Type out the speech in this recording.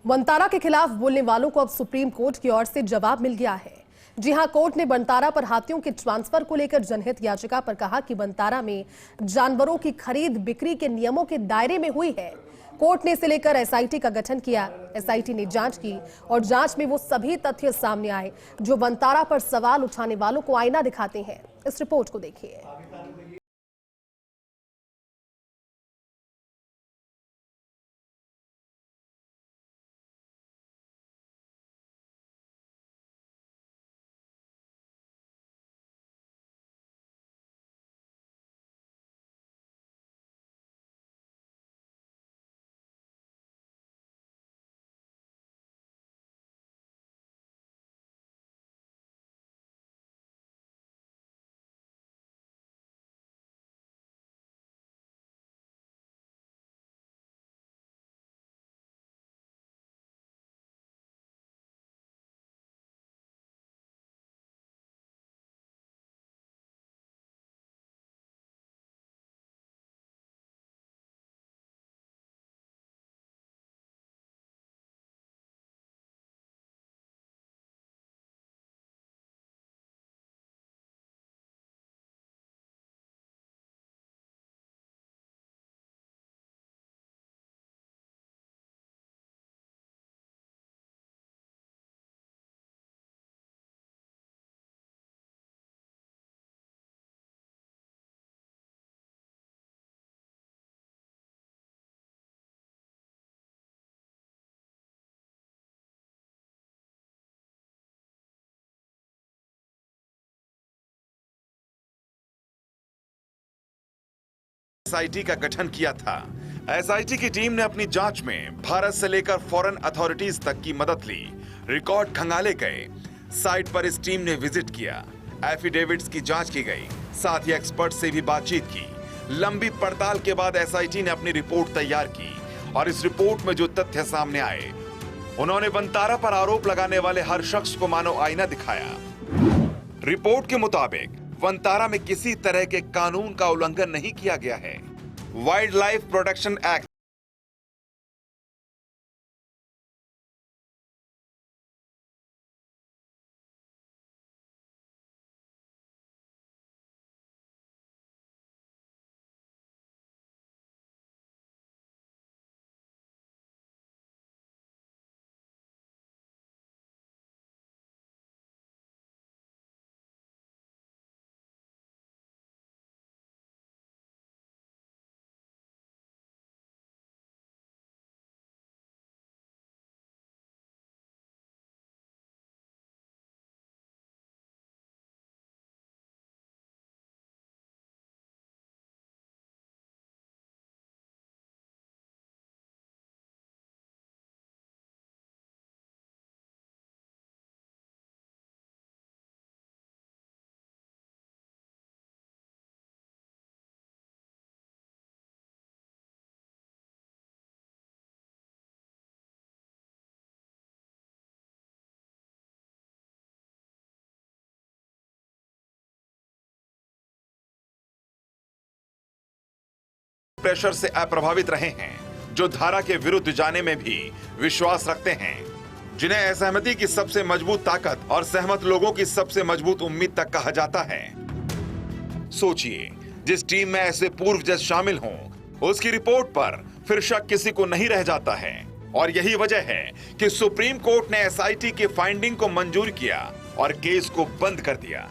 वंतारा के खिलाफ बोलने वालों को अब सुप्रीम कोर्ट की ओर से जवाब मिल गया है। जी हां, कोर्ट ने वंतारा पर हाथियों के ट्रांसफर को लेकर जनहित याचिका पर कहा कि वंतारा में जानवरों की खरीद बिक्री के नियमों के दायरे में हुई है। कोर्ट ने इसे लेकर एसआईटी का गठन किया। एसआईटी ने जांच की और जांच में वो सभी तथ्य सामने आए जो वंतारा पर सवाल उठाने वालों को आईना दिखाते हैं। इस रिपोर्ट को देखिए। एसआईटी का गठन किया था। एसआईटी की टीम ने अपनी जांच में भारत से लेकर फॉरेन अथॉरिटीज तक की मदद ली। रिकॉर्ड खंगाले गए। साइट पर इस टीम ने विजिट किया। एफिडेविट्स की जांच की गई। साथ ही एक्सपर्ट से भी बातचीत की। लंबी पड़ताल के बाद एसआईटी ने अपनी रिपोर्ट तैयार की और इस रिपोर्ट में जो तथ्य सामने आए, उन्होंने वंतारा पर आरोप लगाने वाले हर शख्स को मानो आईना दिखाया। रिपोर्ट के मुताबिक वंतारा में किसी तरह के कानून का उल्लंघन नहीं किया गया है। Wild life protection act pressure से अप्रभावित रहे हैं, जो धारा के विरुद्ध जाने में भी विश्वास रखते हैं, जिन्हें असहमति की सबसे मजबूत ताकत और सहमत लोगों की सबसे मजबूत उम्मीद तक कहा जाता है। सोचिए, जिस टीम में ऐसे पूर्व जज शामिल हों, उसकी रिपोर्ट पर फिर शक किसी को नहीं रह जाता है। और यही वजह है कि सुप्रीम कोर्ट ने एसआईटी की फाइंडिंग को मंजूर किया और केस को बंद कर दिया।